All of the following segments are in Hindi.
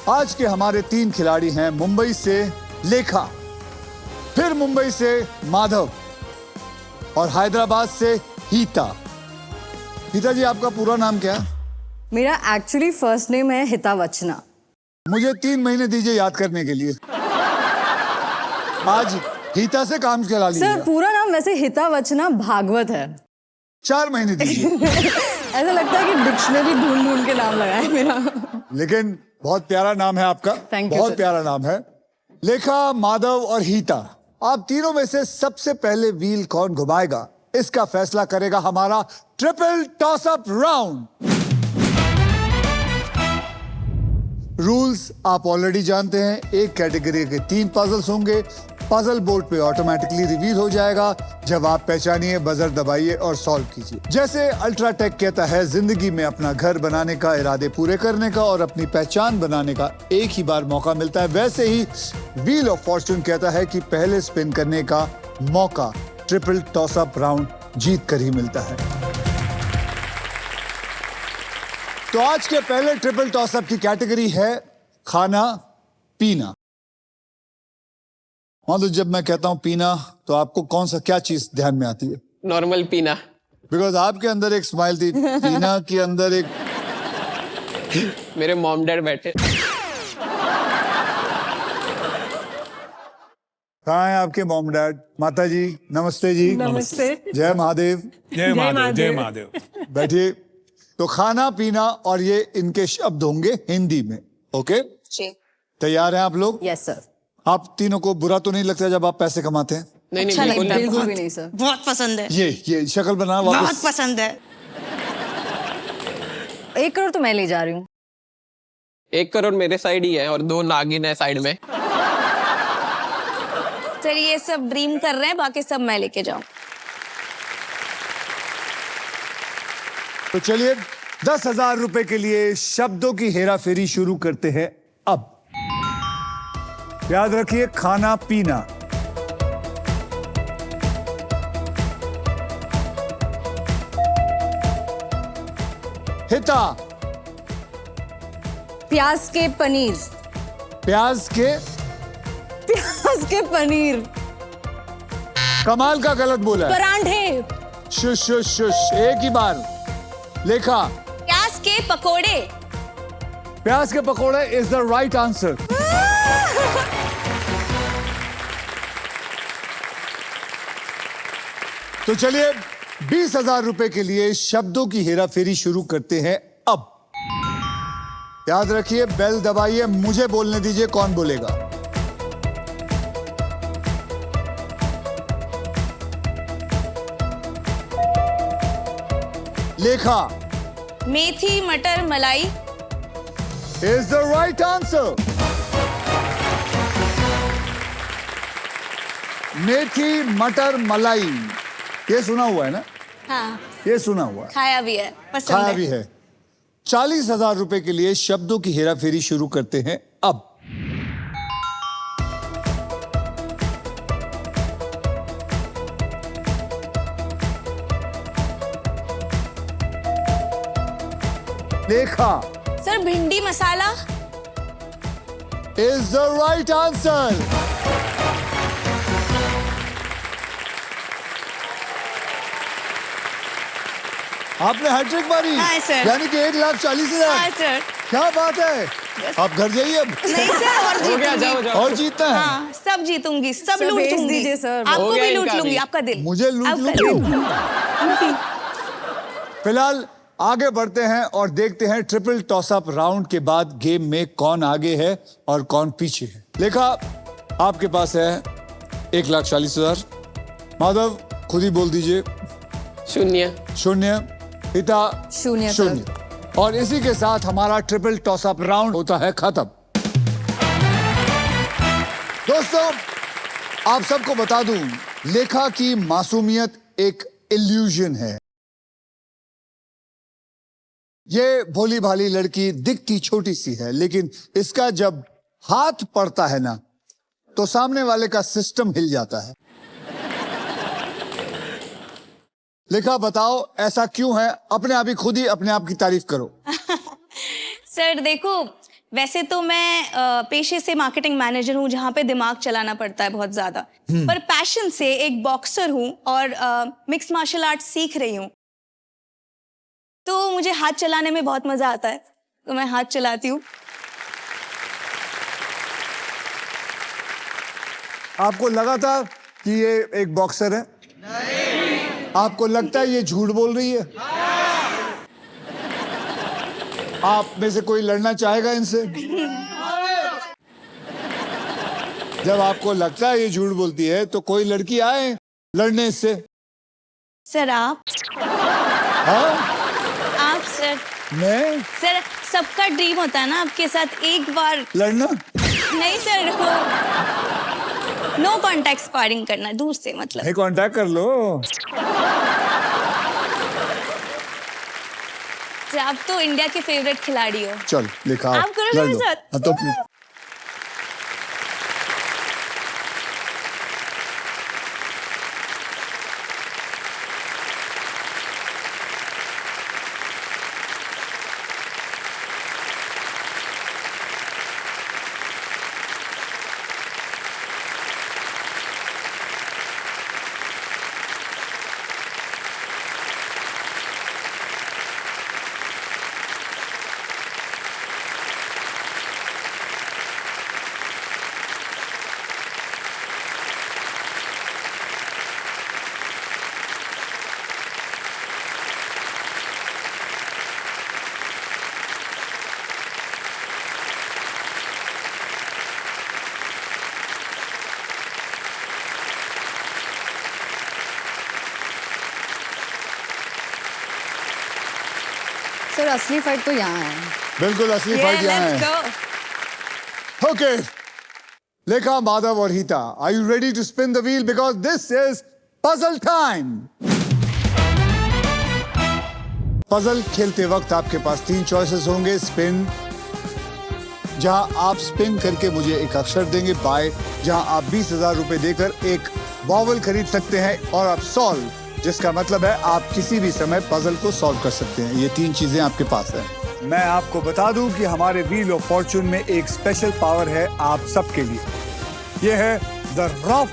आज के हमारे 3 खिलाड़ी हैं मुंबई से लेखा, फिर मुंबई से माधव और हैदराबाद से हीता। हीता जी, आपका पूरा नाम क्या है? मेरा एक्चुअली फर्स्ट नेम है हिता वचना। मुझे 3 महीने दीजिए याद करने के लिए। आज हीता से काम चला लीजिए। सर पूरा नाम वैसे हिता वचना भागवत है। 4 महीने दीजिए। ऐसा लगता है कि डिक्शनरी ढूंढ ढूंढ के नाम लगा है मेरा। लेकिन बहुत प्यारा नाम है आपका। Thank you, बहुत sir. प्यारा नाम है। लेखा, माधव और हीता, आप तीनों में से सबसे पहले व्हील कौन घुमाएगा, इसका फैसला करेगा हमारा triple toss up round. Rules आप ऑलरेडी जानते हैं। एक कैटेगरी के 3 पजल्स होंगे। पजल बोर्ड पे ऑटोमेटिकली रिवील हो जाएगा। जब आप पहचानिए, बजर दबाइए और सॉल्व कीजिए। जैसे अल्ट्राटेक कहता है, जिंदगी में अपना घर बनाने का, इरादे पूरे करने का और अपनी पहचान बनाने का एक ही बार मौका मिलता है, वैसे ही व्हील ऑफ फॉर्चून कहता है कि पहले स्पिन करने का मौका ट्रिपल टॉस अप राउंड जीत कर ही मिलता है। तो आज के पहले ट्रिपल टॉस अप की कैटेगरी है खाना पीना। माधव, जब मैं कहता हूं पीना तो आपको कौन सा क्या चीज ध्यान में आती है? नॉर्मल पीना। बिकॉज आपके अंदर एक स्माइल थी, पीना के अंदर एक। मेरे मॉम डैड बैठे। कहाँ है आपके मॉम डैड? माता जी नमस्ते जी। नमस्ते। जय महादेव। जय महादेव, जय महादेव। बैठिए। तो खाना पीना और ये इनके शब्द होंगे हिंदी में। ओके जी। तैयार हैं आप लोग? Yes sir. आप तीनों को बुरा तो नहीं लगता जब आप पैसे कमाते हैं? नहीं अच्छा बिल्कुल लगता है, नहीं। बिल्कुल भी नहीं सर। बहुत पसंद है। ये शक्ल बना बहुत वापस। पसंद है। 1 करोड़ तो मैं ले जा रही हूँ। 1 करोड़ मेरे साइड ही है और 2 नागिन है साइड में। सर ये सब ड्रीम कर रहे हैं, बाकी सब मैं लेके जाऊं। तो चलिए 10,000 रुपए के लिए शब्दों की हेराफेरी शुरू करते हैं अब। याद रखिए, खाना पीना। हिता, प्याज के पनीर। प्याज के। प्याज के पनीर। कमाल का गलत बोला है। परांठे। शुश शुश शुश, एक ही बार। लेखा, प्याज के पकोड़े। प्याज के पकोड़े इज द राइट आंसर। तो चलिए 20,000 रुपए के लिए शब्दों की हेराफेरी शुरू करते हैं अब। याद रखिए, बेल दबाइए, मुझे बोलने दीजिए कौन बोलेगा। लेखा, methi matar malai. Is the right answer. Methi matar malai, ये सुना हुआ है ना? हाँ, ये सुना हुआ है, खाया भी है, पसंद खाया है। भी है। 40,000 रुपए के लिए शब्दों की हेराफेरी शुरू करते हैं अब। Lekha, sir bhindi masala. Is the right answer. आपने हैट्रिक मारी। हाँ, सर। यानी कि 1,40,000। हाँ सर। क्या बात है। आप घर जाइए अब। नहीं सर, और हो गया, जीतूंगी। जाओ जाओ। और जीतना है। हाँ, सब जीतूंगी, सब सर, लूट भेज लूंगी। दीजिए सर। आपको हो गया भी लूट इनका लूंगी, भी। आपका दिल। मुझे लूट आपका लूट। दिल। फिलहाल आगे बढ़ते हैं और देखते हैं ट्रिपल टॉस अप राउंड के बाद गेम में कौन आगे है और कौन पीछे है। लेखा, आपके पास है 1,40,000। माधव, खुद ही बोल दीजिए। 0। 0। पिता, 0 सर। 0। और इसी के साथ हमारा ट्रिपल टॉस अप राउंड होता है खत्म। दोस्तों, आप सबको बता दूं, लेखा की मासूमियत एक इल्यूजन है। ये भोली भाली लड़की दिखती छोटी सी है, लेकिन इसका जब हाथ पड़ता है ना, तो सामने वाले का सिस्टम हिल जाता है। लेखा, बताओ ऐसा क्यों है? अपने आप ही खुद ही अपने आप की तारीफ करो। सर देखो, वैसे तो मैं पेशे से मार्केटिंग मैनेजर हूँ, जहाँ पे दिमाग चलाना पड़ता है बहुत ज्यादा, पर पैशन से एक बॉक्सर हूँ और मिक्स मार्शल आर्ट सीख रही हूँ, तो मुझे हाथ चलाने में बहुत मजा आता है, तो मैं हाथ चलाती हूँ। आपको लगा था कि ये एक बॉक्सर है? नहीं। आपको लगता है ये झूठ बोल रही है? आप में से कोई लड़ना चाहेगा इनसे? जब आपको लगता है ये झूठ बोलती है तो कोई लड़की आए लड़ने इससे। सर आप सर मैं सर सबका ड्रीम होता है ना आपके साथ एक बार लड़ना? नहीं सर, नो कांटेक्ट स्पारिंग करना, दूर से मतलब। नहीं, कांटेक्ट कर लो। सर, आप तो इंडिया के फेवरेट खिलाड़ी हो। चल लिखा आप करो मेरे साथ। हाँ, तो सर असली फाइट तो यहाँ है। बिल्कुल असली फाइट यहाँ लेट्स है। गो। ओके, लेखा, माधव और Heeta, are you ready to spin the wheel because this is puzzle time. Puzzle खेलते वक्त आपके पास 3 चॉइसेस होंगे। स्पिन, जहां आप स्पिन करके मुझे एक अक्षर देंगे। बाय, जहां आप 20,000 रुपए देकर एक वॉवल खरीद सकते हैं। और आप सॉल्व, जिसका मतलब है आप किसी भी समय पजल को सॉल्व कर सकते हैं। ये 3 चीजें आपके पास है। मैं आपको बता दूं कि हमारे व्हील ऑफ फॉर्चून में एक स्पेशल पावर है आप सबके लिए। ये है द रफ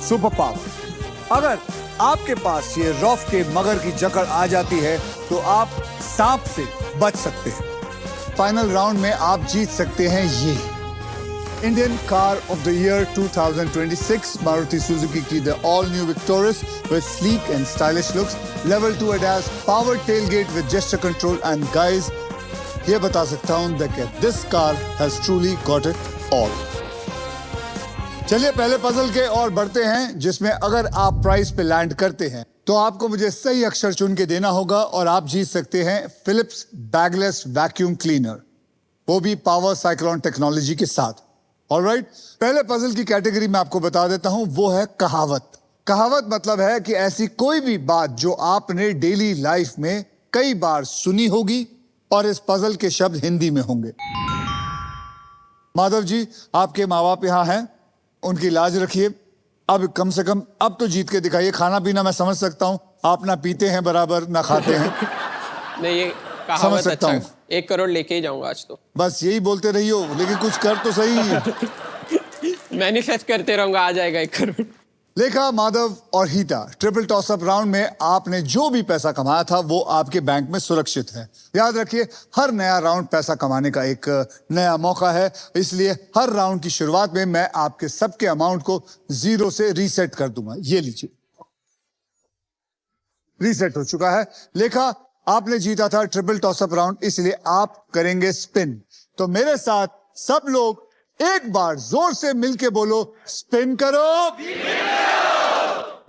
सुपर पावर। अगर आपके पास ये रफ के मगर की जकड़ आ जाती है तो आप सांप से बच सकते हैं। फाइनल राउंड में आप जीत सकते हैं ये Indian car of the year 2026 Maruti Suzuki की the all new Victoris with sleek and stylish looks, level 2 ADAS, powered tailgate with gesture control, and guys, ये बता सकता हूं that this car has truly got it all. चलिए पहले पजल के और बढ़ते हैं, जिसमें अगर आप प्राइस पे लैंड करते हैं तो आपको मुझे सही अक्षर चुन के देना होगा और आप जीत सकते हैं फिलिप्स बैगलेस वैक्यूम क्लीनर, वो भी पावर साइक्लोन टेक्नोलॉजी के साथ। ऑलराइट, पहले पजल की कैटेगरी में आपको बता देता हूं, वो है कहावत। कहावत मतलब है कि ऐसी कोई भी बात जो आपने डेली लाइफ में कई बार सुनी होगी और इस पजल के शब्द हिंदी में होंगे। माधव जी, आपके माँ बाप यहाँ हैं, उनकी लाज रखिए। अब कम से कम अब तो जीत के दिखाइए। खाना पीना मैं समझ सकता हूँ, आप ना पीते हैं बराबर ना खाते हैं। नहीं, ये समझ कहावत सकता अच्छा, हूँ। 1 करोड़ लेके ही जाऊंगा आज तो। बस यही बोलते रहियो, लेकिन कुछ कर तो सही। मैनिफेस्ट करते रहूंगा, आ जाएगा 1 करोड़। लेखा, माधव और हीता, ट्रिपल टॉस अप राउंड में आपने जो भी पैसा कमाया था वो आपके बैंक में सुरक्षित है। याद रखिए, हर नया राउंड पैसा कमाने का एक नया मौका है, इसलिए हर राउंड की शुरुआत में मैं आपके सबके अमाउंट को 0 से रीसेट कर दूंगा। ये लीजिए, रीसेट हो चुका है। लेखा, आपने जीता था ट्रिपल टॉस अप राउंड, इसलिए आप करेंगे स्पिन। तो मेरे साथ सब लोग एक बार जोर से मिलके बोलो, स्पिन करो।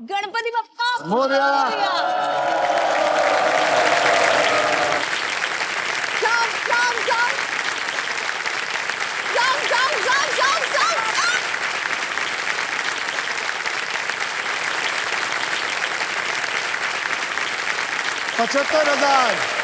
Ganpati Bappa Morya. Jump, jump, jump. Jump, jump, jump, jump, jump, jump. 75,000।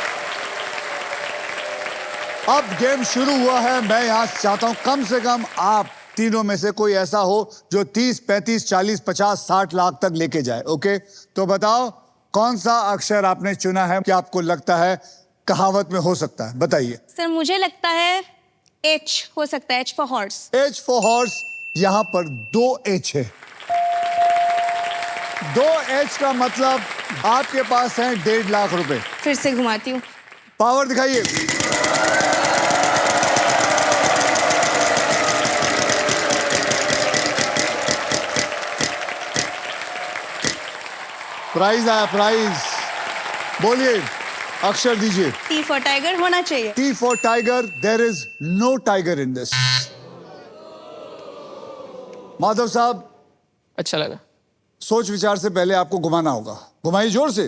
अब गेम शुरू हुआ है। मैं यहां चाहता हूं कम से कम आप तीनों में से कोई ऐसा हो जो 30, 35, 40, 50, 60 लाख तक लेके जाए। ओके, तो बताओ कौन सा अक्षर आपने चुना है कि आपको लगता है कहावत में हो सकता है? बताइए। सर, मुझे लगता है एच हो सकता है, H for horse. H for horse, यहां पर 2 H है। 2 H का मतलब आपके पास है 1.5 लाख रुपए। फिर से घुमाती हूँ। पावर दिखाइए। प्राइज आया, प्राइज। बोलिए, अक्षर दीजिए। टी फॉर टाइगर होना चाहिए। T for tiger, there is no tiger in this. Madhav साहब, अच्छा लगा। सोच विचार से पहले आपको घुमाना होगा। घुमाइए जोर से।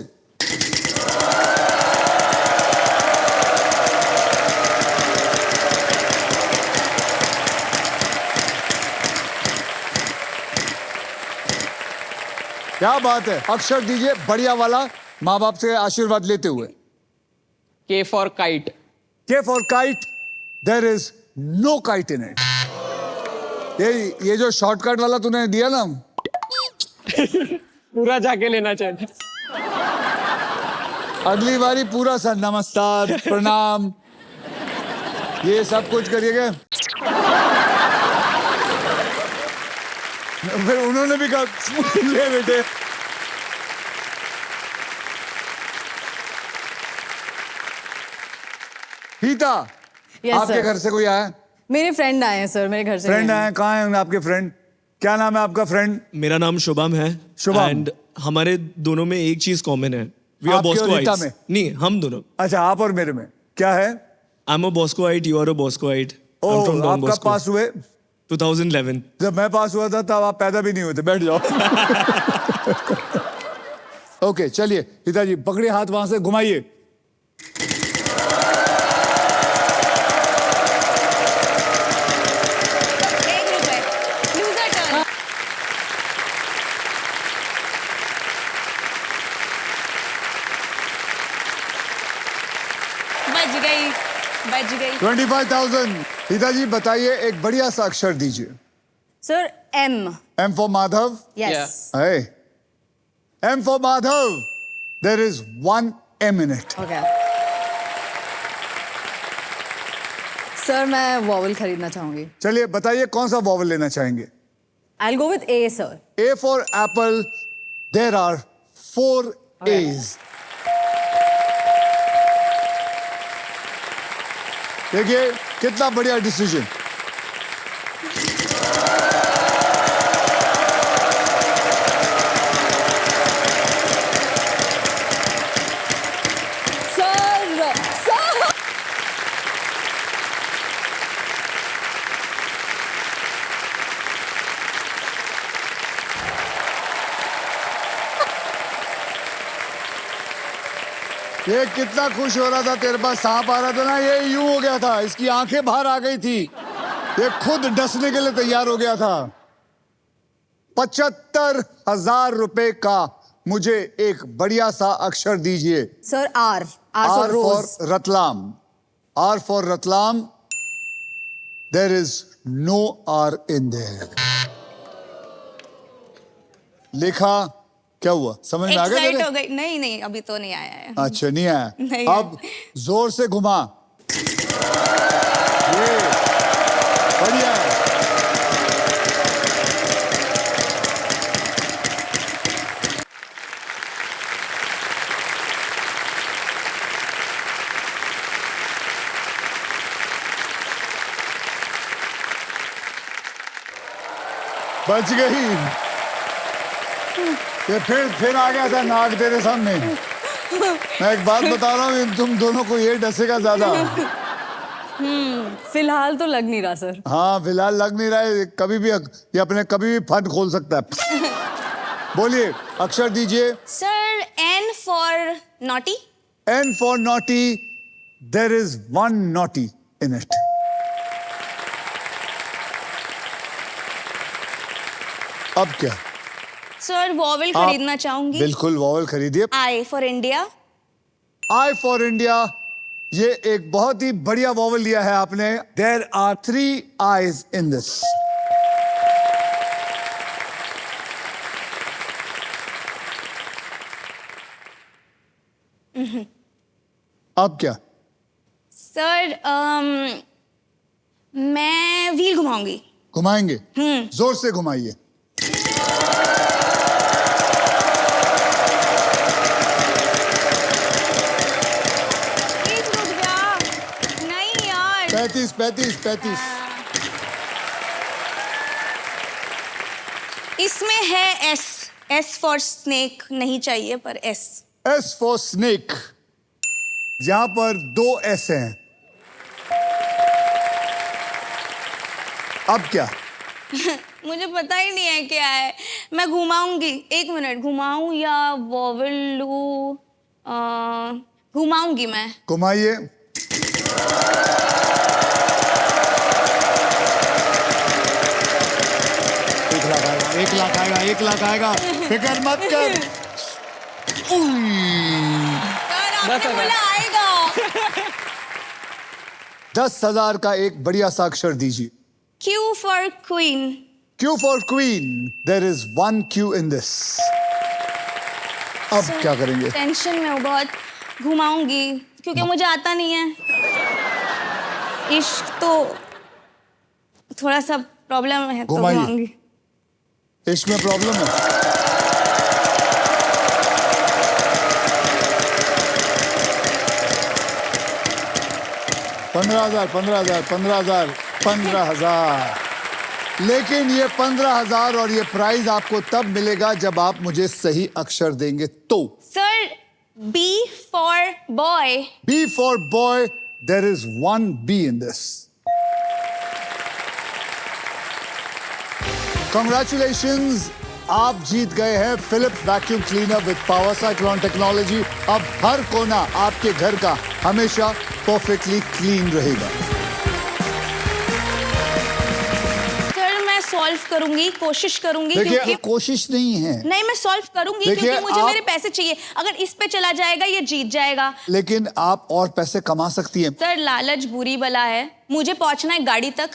क्या बात है, अक्षर दीजिए बढ़िया वाला, माँ बाप से आशीर्वाद लेते हुए। K for kite. K for kite, there is no kite in it. ये जो शॉर्टकट वाला तूने दिया ना, पूरा जाके लेना चाहिए। अगली बारी पूरा सर नमस्कार प्रणाम ये सब कुछ करिएगा। फिर उन्होंने भी कहा ले बेटे। गीता, Yes, आपके sir. घर से कोई आया? मेरे फ्रेंड आए हैं सर, मेरे घर से फ्रेंड नहीं आए। आए? कहाँ हैं आपके फ्रेंड? क्या नाम है आपका फ्रेंड? मेरा नाम शुभम है। शुभम। एंड हमारे दोनों में एक चीज कॉमन है, वी आर आपके और रीता बॉस्कोइट्स। में? नहीं, हम दोनों। अच्छा, आप और मेरे में क्या है? I am a Boscoite, you are a Boscoite. I am from Don आप कब बॉस्को। पास हुए? 2011। जब मैं पास हुआ था तब आप पैदा भी नहीं हुए थे। बैठ जाओ। ओके, चलिए पिताजी पकड़िए हाथ, वहां से घुमाइए। ₹1 लूजर टर्न। बच गई। 25,000। पिताजी बताइए, एक बढ़िया सा अक्षर दीजिए। Sir M. M for Madhav. Yes. Hey. M for Madhav. There is 1 M in it. Okay sir, मैं वॉवल खरीदना चाहूंगी। चलिए बताइए कौन सा वॉवल लेना चाहेंगे? I will go with A sir. A for apple. There are 4 A's. देखिए कितना बढ़िया डिसीजन। सर सर ये कितना खुश हो रहा था, तेरे पास सांप आ रहा था ना, ये यूं हो गया था, इसकी आंखें बाहर आ गई थी, ये खुद डसने के लिए तैयार हो गया था। 75,000 रुपए का मुझे एक बढ़िया सा अक्षर दीजिए। Sir R. R for R rose. for Ratlam. R for Ratlam. There is no R in there. लिखा, क्या हुआ, समझ में आ गया एक्साइट तेरे? हो गई। नहीं अभी तो नहीं आया है। अच्छा, नहीं आया। नहीं अब जोर से घुमा। ये बढ़िया है। बच गई। ये फिर आ गया था नाग तेरे सामने। मैं एक बात बता रहा हूँ, तुम दोनों को ये डसेगा ज्यादा। फिलहाल तो लग नहीं रहा सर। हाँ, फिलहाल लग नहीं रहा है, कभी भी ये अपने कभी भी फंड खोल सकता है। बोलिए, अक्षर दीजिए। Sir N for naughty. N for naughty, there is 1 naughty in it. अब क्या? सर वॉवल खरीदना चाहूंगी। बिल्कुल वॉवल खरीदिए। I for India. I for India, ये एक बहुत ही बढ़िया वॉवल लिया है आपने। There are 3 I's in this. अब क्या? सर मैं व्हील घुमाऊंगी। घुमाएंगे? जोर से घुमाइए। प्लीज रुक जा। नहीं यार। 35। इसमें है एस फॉर स्नेक नहीं चाहिए पर एस। S for snake. यहां पर 2 एस हैं। अब क्या? मुझे पता ही नहीं है क्या है। मैं घुमाऊंगी। 1 मिनट, घुमाऊं या वॉवल लू? घुमाऊंगी मैं। घुमाइए। एक लाख आएगा। फिक्र मत कर। सर आपने बोला आएगा। 10,000 का एक बढ़िया सा अक्षर दीजिए। Q for queen. Q for queen. There is 1 Q in this. अब क्या करेंगे? टेंशन में हूँ बहुत। घुमाऊंगी क्योंकि मुझे आता नहीं है। इश्क तो थोड़ा सा प्रॉब्लम है तो घुमाइए। घुमाऊंगी। इश्क में प्रॉब्लम है? पंद्रह हजार। लेकिन ये 15,000 और ये प्राइज आपको तब मिलेगा जब आप मुझे सही अक्षर देंगे तो। Sir B for boy. B for boy. There is 1 B in this. Congratulations. आप जीत गए हैं Philips vacuum cleaner with power cyclone technology. अब हर कोना आपके घर का हमेशा परफेक्टली क्लीन रहेगा। सर मैं सॉल्व करूंगी, कोशिश करूंगी। देखिए, क्योंकि कोशिश नहीं है। नहीं, मैं सॉल्व करूंगी देखिए, क्योंकि मुझे आप- मेरे पैसे चाहिए। अगर इस पे चला जाएगा ये जीत जाएगा। लेकिन आप और पैसे कमा सकती हैं। सर लालच बुरी बला है। मुझे पहुंचना है गाड़ी तक।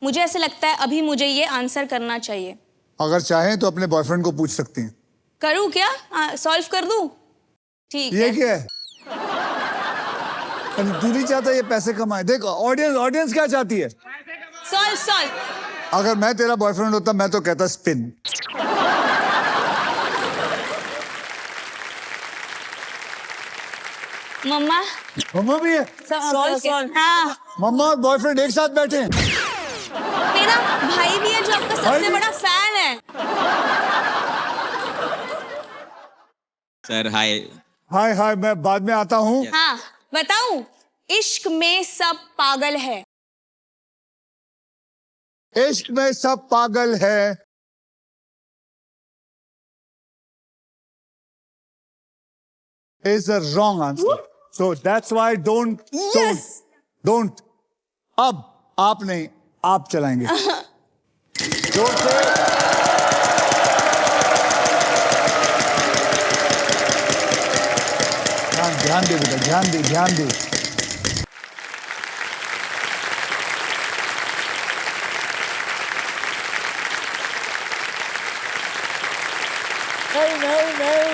मुझे ऐसे लगता है अभी मुझे ये आंसर करना चाहिए। अगर चाहें तो अपने बॉयफ्रेंड को पूछ सकती हैं। करूं क्या? सॉल्व कर दूं? ठीक ये है। क्या है? अरे तू नहीं चाहता ये पैसे कमाए? देखो ऑडियंस क्या चाहती है? सॉल्व। अगर मैं तेरा बॉयफ्रेंड होता मैं तो कहता स्पिन। मम्मा मम्मा भी है? सॉल्व। हाँ, मम्मा और बॉयफ्रेंड एक साथ बैठे हैं। मेरा भाई भी है जो आपका सबसे बड़ा फैन है। Sir hi. हाय मैं बाद में आता हूँ। हाँ, बताऊं? इश्क में सब पागल है। इश्क में सब पागल है। Is a wrong answer. So that's why don't. अब आप नहीं, आप चलाएंगे। जोर से। ध्यान दे बेटा, ध्यान दे।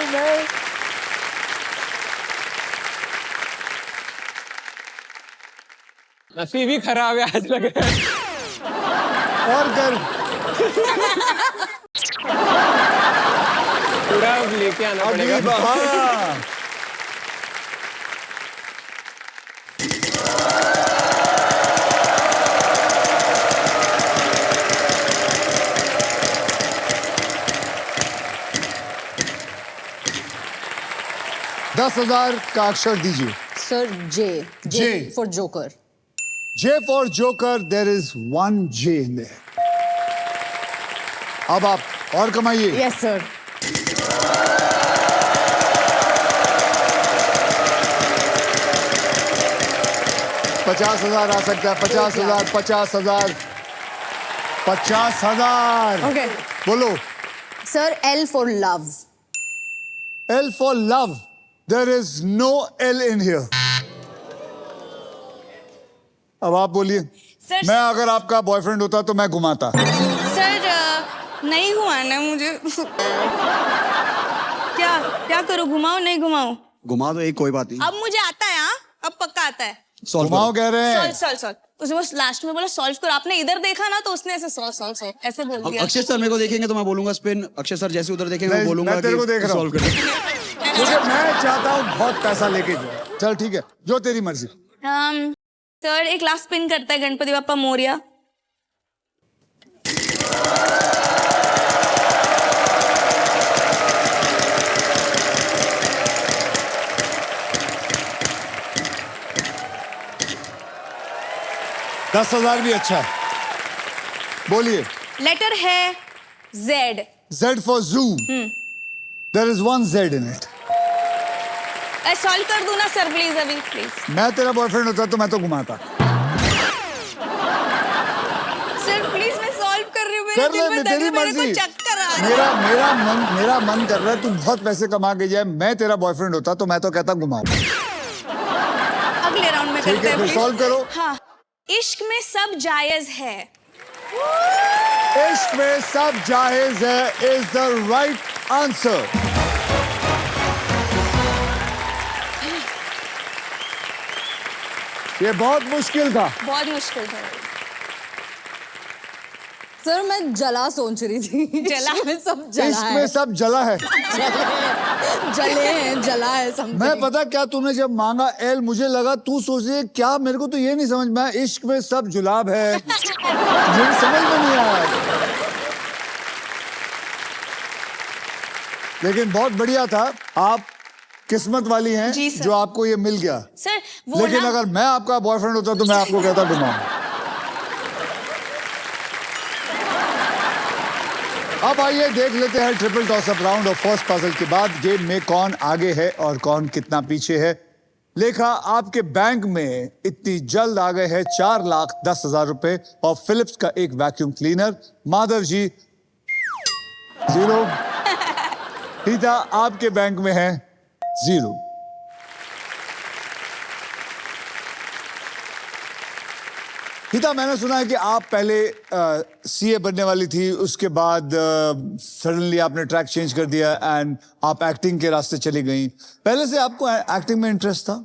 नहीं। नसीब ही खराब है आज लग रहा है। और कर। पूरा लेके आना पड़ेगा। हाँ। $10,000 का अक्षर दीजिए। Sir J J. For joker. J for Joker, there is 1 J in there. अब आप और कमाइए। Yes sir. $50,000 आ सकता है। 50,000 50,000 ओके बोलो। Sir L for love. L for love. There is no L in here. अब आप बोलिए। सर मैं अगर आपका बॉयफ्रेंड होता तो मैं घुमाता। नहीं घुमाना मुझे। क्या करूं? घुमाऊं नहीं घुमाऊं? घुमा दो एक, कोई बात नहीं। अब मुझे आता है। हाँ, अब पक्का आता है। सॉल्व घुमाओ कह रहे हैं। सॉल्व। उसने बस लास्ट में बोला सॉल्व करो, आपने इधर देखा ना तो उसने ऐसे सॉल्व ऐसे बोल अब दिया। अक्षय सर मेरे को देखेंगे तो मैं बोलूंगा स्पिन, अक्षय सर जैसे उधर देखेंगे मैं नहीं, बोलूंगा मैं तेरे को देख रहा हूँ। सॉल्व कर। क्योंकि मैं चाहता हूँ बहुत पैसा लेके जाए। चल ठीक है, जो तेरी मर्जी। सर एक लास्ट स्पिन करता है गणपति बाप्पा मोरिया। दस 10,000 भी अच्छा है। बोलिए। लेटर है Z. Z for zoo. There is one Z in it. Solve कर दूं ना सर प्लीज अभी प्लीज। मैं तेरा बॉयफ्रेंड होता तो मैं तो घुमाता। सर प्लीज मैं सॉल्व कर रही हूँ, कर ले, मैं तेरी मेरे को मर्जी। चक्कर आ रहा है। मेरा मन कर रहा है तू बहुत पैसे कमा के जाए। मैं तेरा बॉयफ्रेंड होता तो मैं तो कहता घुमाओ। अगले राउंड में ठीक करते है, हैं फिर please। सॉल्व करो। हाँ, इश्क में सब जायज है। इश्क में सब जायज है इज द राइट आंसर। ये बहुत मुश्किल था। बहुत मुश्किल था। सर मैं जला सोच रही थी। जला? इश्क में सब जला इश्क है। में सब जला है। जले हैं, जला है something। मैं पता क्या तूने जब मांगा एल मुझे लगा तू सोच रही है क्या, मेरे को तो ये नहीं समझ में, इश्क में सब जुलाब है। ये समझ में नहीं आया। लेकिन बहुत बढ़िया था। आप किस्मत वाली हैं जी सर। जो आपको ये मिल गया। सर वो लेकिन ना अगर मैं आपका बॉयफ्रेंड होता तो मैं आपको कहता घुमाऊं। अब आइए देख लेते हैं ट्रिपल टॉस अप राउंड और फर्स्ट पजल के बाद गेम में कौन आगे है और कौन कितना पीछे है। लेखा आपके बैंक में इतनी जल्द आ गए हैं 4,10,000 रुपए और फिलिप्स का एक वैक्यूम क्लीनर। माधव जी 0। रीता आपके बैंक में है 0। गीता, मैंने सुना है कि आप पहले सीए बनने वाली थी, उसके बाद सडनली आपने ट्रैक चेंज कर दिया एंड आप एक्टिंग के रास्ते चली गई। पहले से आपको एक्टिंग में इंटरेस्ट था?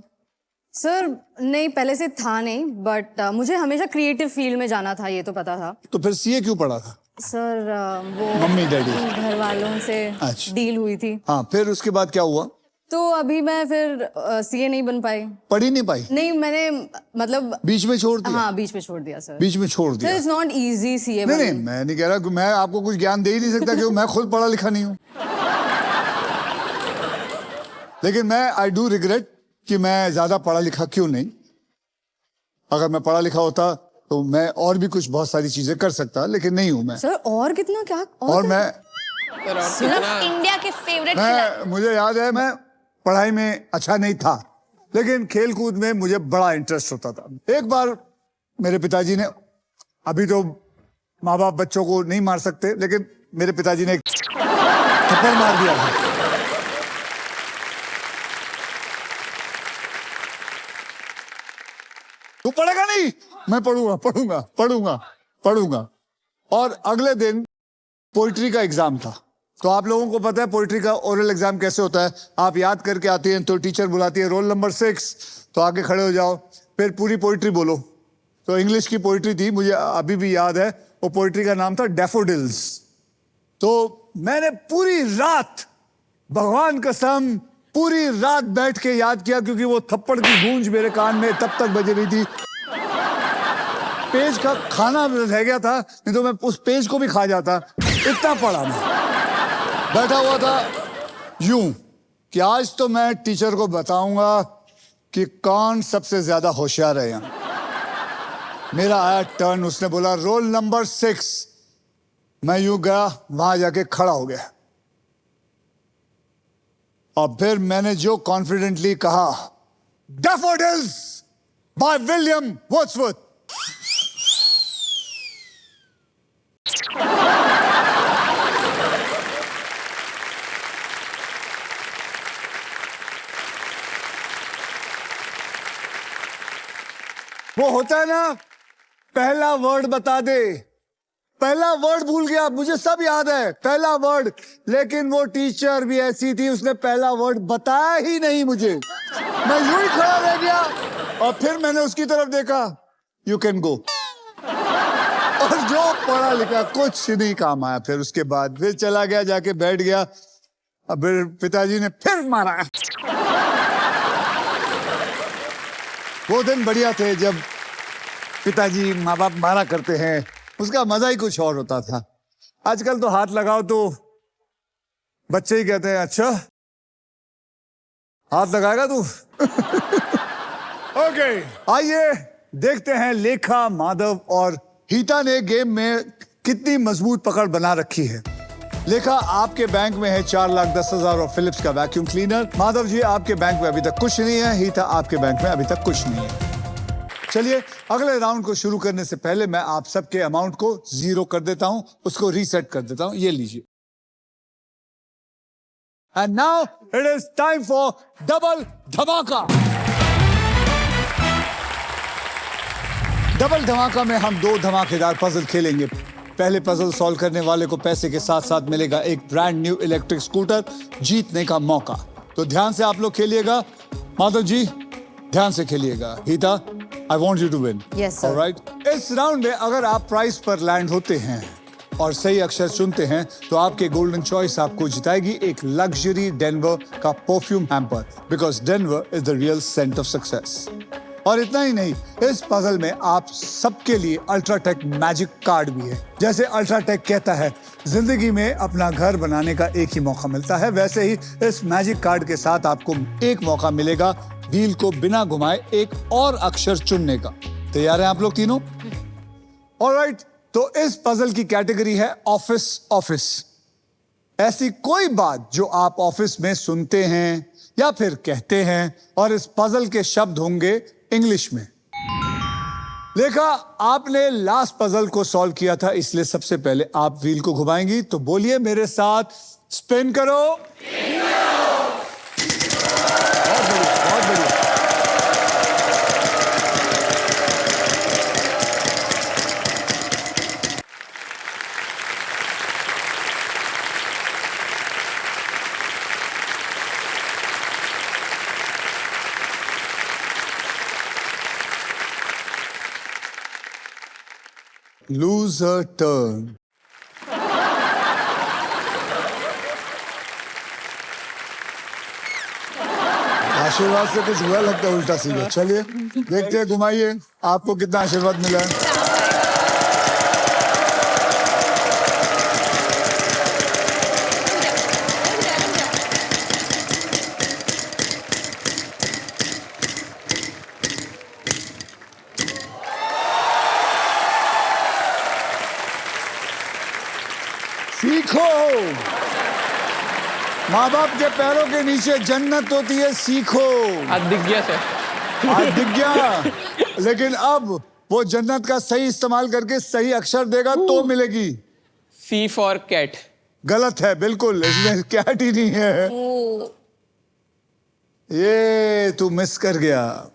सर नहीं, पहले से था नहीं, बट मुझे हमेशा क्रिएटिव फील्ड में जाना था, ये तो पता था। तो फिर सीए क्यों पढ़ा था? सर वो मम्मी डैडी घर वालों से अच्छा। डील हुई थी। हाँ, फिर उसके बाद क्या हुआ? तो अभी मैं फिर सीए नहीं बन पाई। पढ़ी नहीं पाई? नहीं, मैंने मतलब बीच में छोड़ दिया? हाँ, बीच में छोड़ दिया सर। बीच में छोड़ दिया। इट्स नॉट इजी सीए नहीं नहीं, मैं नहीं कह रहा कि मैं आपको कुछ ज्ञान दे ही नहीं सकता क्योंकि मैं खुद पढ़ा लिखा नहीं हूँ। लेकिन मैं आई डू रिग्रेट कि मैं ज्यादा पढ़ा लिखा क्यों नहीं। अगर मैं पढ़ा लिखा होता तो मैं और भी कुछ बहुत सारी चीजें कर सकता, लेकिन नहीं हूं मैं। सर और कितना क्या और मैं सर और कितना इंडिया के फेवरेट खिलाड़ी। मुझे याद है मैं पढ़ाई में अच्छा नहीं था, लेकिन खेल कूद में मुझे बड़ा इंटरेस्ट होता था। एक बार मेरे पिताजी ने, अभी तो माँ बाप बच्चों को नहीं मार सकते, लेकिन मेरे पिताजी ने एक थप्पड़ मार दिया था। तू पढ़ेगा नहीं? मैं पढ़ूंगा पढ़ूंगा पढ़ूंगा पढ़ूंगा। और अगले दिन पोइट्री का एग्जाम था। तो आप लोगों को पता है पोइट्री का ओरल एग्जाम कैसे होता है। आप याद करके आते हैं तो टीचर बुलाती है रोल नंबर 6, तो आगे खड़े हो जाओ, फिर पूरी पोइट्री बोलो। तो इंग्लिश की पोइट्री थी, मुझे अभी भी याद है, वो पोइट्री का नाम था डैफोडिल्स। तो मैंने पूरी रात, भगवान कसम, पूरी रात बैठ के याद किया, क्योंकि वो थप्पड़ की गूंज मेरे कान में तब तक बज रही थी। पेज का खाना रह गया था, नहीं तो मैं उस पेज को भी खा जाता, इतना पढ़ा मैं। बैठा हुआ था यूं कि आज तो मैं टीचर को बताऊंगा कि कौन सबसे ज्यादा होशियार है यहां। मेरा आया टर्न, उसने बोला रोल नंबर 6। मैं यूं गया, वहां जाके खड़ा हो गया और फिर मैंने जो कॉन्फिडेंटली कहा, डैफोडिल्स बाय विलियम वर्ड्सवर्थ। वो होता है ना, पहला वर्ड बता दे। पहला वर्ड भूल गया, मुझे सब याद है पहला वर्ड, लेकिन वो टीचर भी ऐसी थी, उसने पहला वर्ड बताया ही नहीं मुझे। मैं यूं ही खड़ा रह गया और फिर मैंने उसकी तरफ देखा, यू कैन गो। और जो पढ़ा लिखा कुछ नहीं काम आया, फिर उसके बाद फिर चला गया, जाके बैठ गया। अब फिर पिताजी ने फिर मारा। वो दिन बढ़िया थे जब पिताजी माँ बाप मारा करते हैं, उसका मजा ही कुछ और होता था। आजकल तो हाथ लगाओ तो बच्चे ही कहते हैं अच्छा हाथ लगाएगा तू। ओके, आइए देखते हैं लेखा, माधव और हीता ने गेम में कितनी मजबूत पकड़ बना रखी है। लेखा, आपके बैंक में है 4,10,000 और फिलिप्स का वैक्यूम क्लीनर। माधव जी, आपके बैंक में अभी तक कुछ नहीं है। हीता, आपके बैंक में अभी तक कुछ नहीं है। चलिए अगले राउंड को शुरू करने से पहले मैं आप सबके अमाउंट को 0 कर देता हूं, उसको रीसेट कर देता हूं। ये लीजिए। And now it is time for double धमाका। डबल धमाका में हम 2 धमाकेदार पजल खेलेंगे। पहले पजल सॉल्व करने वाले को पैसे के साथ साथ मिलेगा एक ब्रांड न्यू इलेक्ट्रिक स्कूटर, जीतने का मौका। तो ध्यान से आप लोग खेलिएगा। माधव जी ध्यान से खेलिएगा। हीता, I want you to win. Yes, sir. All right? इस राउंड में अगर आप प्राइस पर लैंड होते हैं और सही अक्षर चुनते हैं तो आपके गोल्डन चॉइस आपको जिताएगी एक लग्जरी डेनवर का perfume hamper, because Denver is the real scent of success. और इतना ही नहीं, इस पजल में आप सबके लिए अल्ट्राटेक मैजिक कार्ड भी है। जैसे अल्ट्राटेक कहता है जिंदगी में अपना घर बनाने का एक ही मौका मिलता है, वैसे ही इस मैजिक कार्ड के साथ आपको एक मौका मिलेगा व्हील को बिना घुमाए एक और अक्षर चुनने का। तैयार हैं आप लोग तीनों? ऑलराइट, तो इस पजल की कैटेगरी है ऑफिस ऑफिस। ऐसी कोई बात जो आप ऑफिस में सुनते हैं या फिर कहते हैं, और इस पजल के शब्द होंगे इंग्लिश में। लेखा, आपने लास्ट पजल को सॉल्व किया था, इसलिए सबसे पहले आप व्हील को घुमाएंगी। तो बोलिए मेरे साथ, स्पिन करो। बहुत बढ़िया, बहुत बढ़िया। Lose a turn. आशीर्वाद से कुछ हुआ लगता है उल्टा सीधा। चलिए देखते हैं, घुमाइए आपको कितना आशीर्वाद मिला है। सीखो, माँ बाप के पैरों के नीचे जन्नत होती है, सीखो। आज दिख गया सर। आज दिख गया, लेकिन अब वो जन्नत का सही इस्तेमाल करके सही अक्षर देगा तो मिलेगी। C for cat. गलत है बिल्कुल, इसमें कैट ही नहीं है। ये तू मिस कर गया।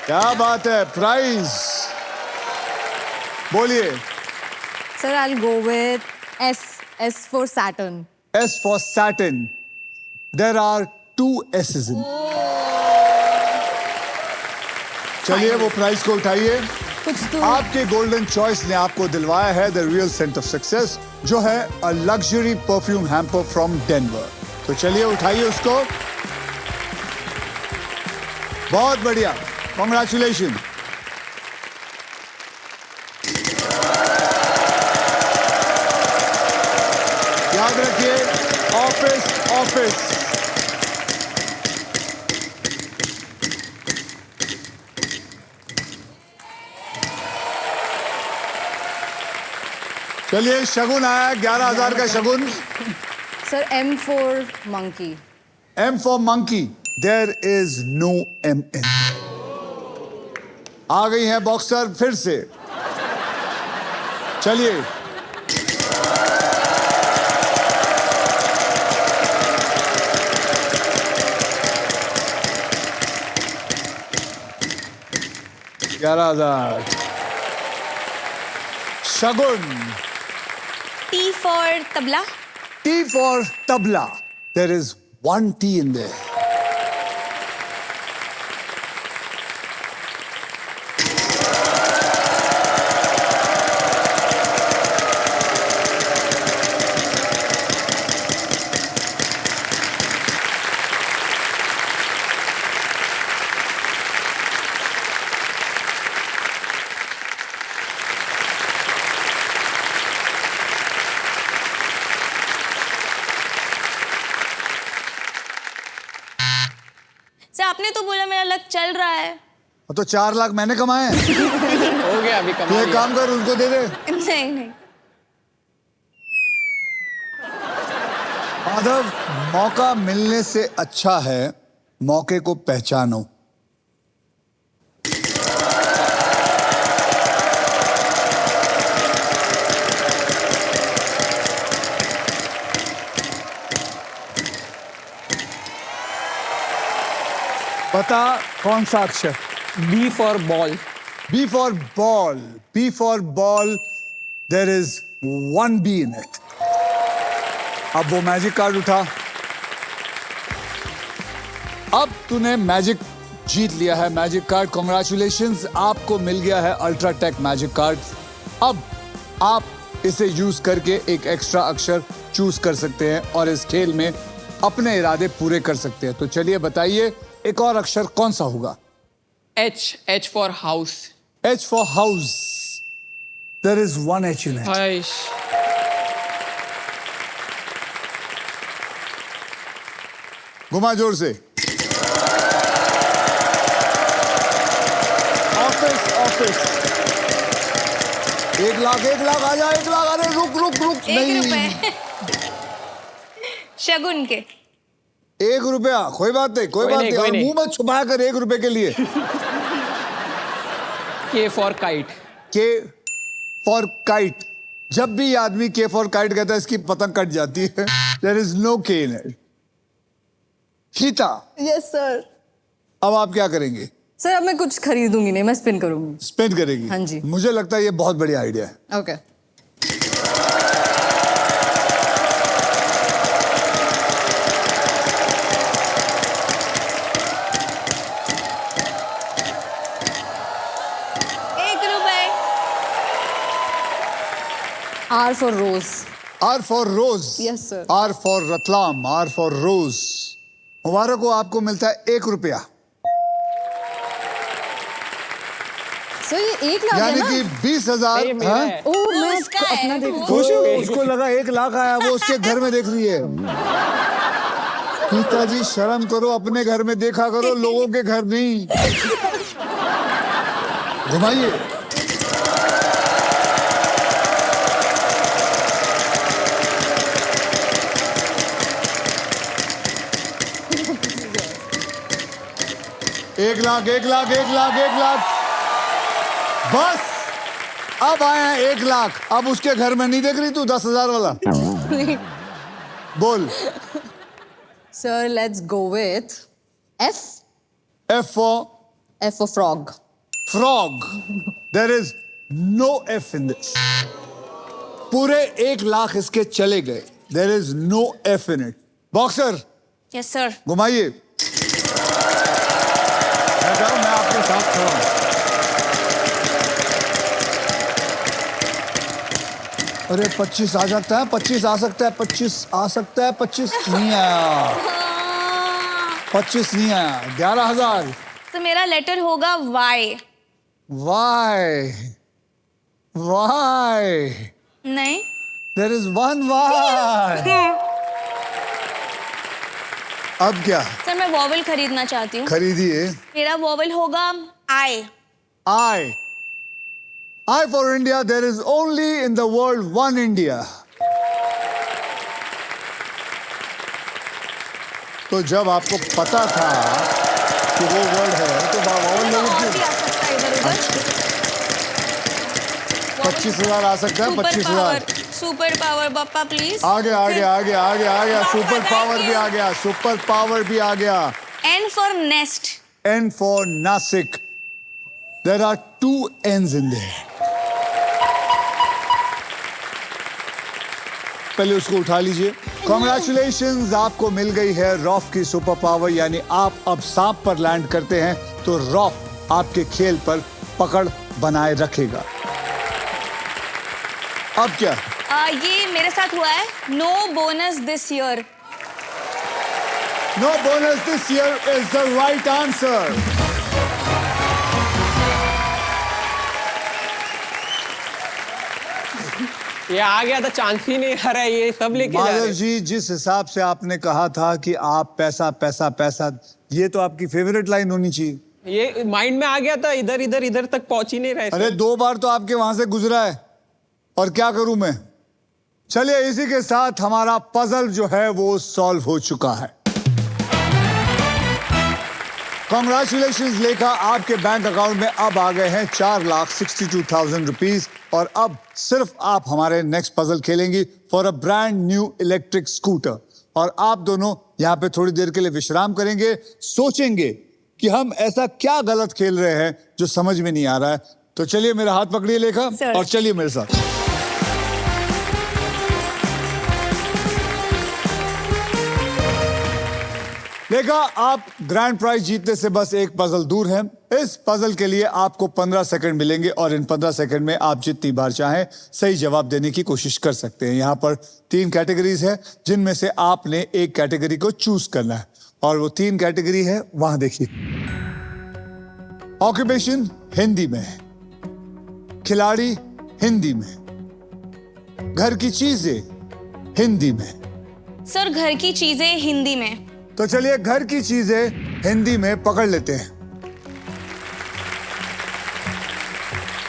क्या बात है, प्राइज बोलिए। Sir, I'll go with S. S for Saturn. S for Saturn. There are 2 S's in. चलिए वो प्राइस को उठाइए। कुछ तो आपके गोल्डन चॉइस ने आपको दिलवाया है the real scent of success, जो है a luxury perfume hamper from Denver. तो चलिए उठाइए उसको। बहुत बढ़िया, कॉन्ग्रेचुलेशन। याद रखिए, ऑफिस ऑफिस। चलिए शगुन आया, 11,000 का शगुन। Sir, M for monkey. M for monkey. There is no M in. आ गई है बॉक्सर फिर से। चलिए $11,000 शगुन। T for tabla. T for tabla. There is one T in there. Sir आपने तो बोला मेरा लक चल रहा है। तो 4 लाख मैंने कमाए हैं। हो गया अभी तू कमा एक लिया। काम कर, उनको दे दे। नहीं नहीं माधव, मौका मिलने से अच्छा है मौके को पहचानो। बता कौन सा अक्षर? B for ball. B for ball. B for ball. There is one B in it. अब वो मैजिक कार्ड उठा। अब तूने मैजिक जीत लिया है, मैजिक कार्ड। कॉन्ग्रेचुलेशंस, आपको मिल गया है अल्ट्राटेक मैजिक कार्ड। अब आप इसे यूज करके एक एक्स्ट्रा अक्षर चूज कर सकते हैं और इस खेल में अपने इरादे पूरे कर सकते हैं। तो चलिए बताइए, एक और अक्षर कौन सा होगा? H for house. H for house. There is one H in it. Aish. घुमा जोर से। Office office. 1 लाख आ जा, 1 लाख। अरे रुक रुक रुक। 1 रुपए शगुन के। 1 रुपया, कोई बात नहीं, कोई बात नहीं। कोई और नहीं। मुंह में छुपा कर 1 रुपए के लिए। K for kite. K for kite. जब भी आदमी K for kite कहता है, इसकी पतंग कट जाती है। There is no K in it. Geeta, yes sir. अब आप क्या करेंगे? सर अब मैं कुछ खरीदूंगी नहीं, मैं स्पिन करूंगी। स्पेंड करेगी? हाँ जी। मुझे लगता है ये बहुत बढ़िया आइडिया है। Okay. R for rose. R for rose. Yes, sir. R for Ratlam, R for rose. मुबारक हो, आपको मिलता है 1 रुपया। सर ये 1 लाख है यानी ना? कि 20,000। ये मेरा है। ओह मैं उसका है, अपना देख। वो- खुश हो गई। उसको लगा 1 लाख आया, वो उसके घर में देख रही है। पिताजी शर्म करो, अपने घर में देखा करो, लोगों के घर नहीं। घुमाइए। एक लाख बस। अब आया 1 लाख। अब उसके घर में नहीं देख रही तू 10,000 वाला? बोल। Sir let's go with F. F for frog. frog. There is no F in this. पूरे 1 लाख इसके चले गए। There is no F in it. Boxer yes sir. घुमाइए। मैं आपके साथ खड़ा हूं। अरे 25 आ सकता है, 25 आ सकता है, 25 आ सकता है, 25 नहीं आया, 25 नहीं आया। 11,000। तो मेरा लेटर होगा Y। Why? नहीं There is one why. अब क्या? सर मैं वॉवल खरीदना चाहती हूँ। खरीदिए। मेरा वॉवल होगा I। I for India. There is only in the world one India. तो जब आपको पता था कि वो वर्ड है तो वॉवल तो लोग और क्यों? भी आ सकता है इधर उधर। 25,000 आ सकता है, 25,000। Super power Bappa please. आ गया। सुपर पावर भी आ गया, सुपर पावर भी आ गया। N for nest। N for Nasik. There are 2 N's in there. पहले उसको उठा लीजिए। कॉन्ग्रेचुलेशंस, आपको मिल गई है रॉफ की सुपर पावर, यानी आप अब सांप पर लैंड करते हैं तो रॉफ आपके खेल पर पकड़ बनाए रखेगा। अब क्या? ये मेरे साथ हुआ है। No bonus this year. No bonus this year is the right answer. ये आ गया था, चांस ही नहीं आ रहा है, ये सब लेके जा रहे माधव हैं। जी, जिस हिसाब से आपने कहा था कि आप पैसा पैसा पैसा, ये तो आपकी फेवरेट लाइन होनी चाहिए। ये माइंड में आ गया था, इधर इधर इधर तक पहुंच ही नहीं रहा है। अरे 2 बार तो आपके वहां से गुजरा है, और क्या करूं मैं। चलिए, इसी के साथ हमारा पजल जो है वो सॉल्व हो चुका है। कॉन्ग्रेचुलेशंस लेखा, आपके बैंक अकाउंट में अब आ गए हैं 4,62,000 रुपीज, और अब सिर्फ आप हमारे नेक्स्ट पजल खेलेंगी for a brand new electric scooter. और आप दोनों यहाँ पे थोड़ी देर के लिए विश्राम करेंगे, सोचेंगे कि हम ऐसा क्या गलत खेल रहे हैं जो समझ में नहीं आ रहा है। तो चलिए, मेरा हाथ पकड़िए लेखा, Sir. और चलिए मेरे साथ। लेखा, आप ग्रैंड प्राइज जीतने से बस एक पजल दूर हैं। इस पजल के लिए आपको 15 सेकंड मिलेंगे, और इन 15 सेकंड में आप जितनी बार चाहें सही जवाब देने की कोशिश कर सकते हैं। यहाँ पर 3 कैटेगरीज है, जिनमें से आपने एक कैटेगरी को चूज करना है, और वो 3 कैटेगरी है, वहां देखिए। ऑक्यूपेशन हिंदी में है, खिलाड़ी हिंदी में, घर की चीजें हिंदी में। सर, घर की चीजें हिंदी में। तो चलिए, घर की चीजें हिंदी में पकड़ लेते हैं।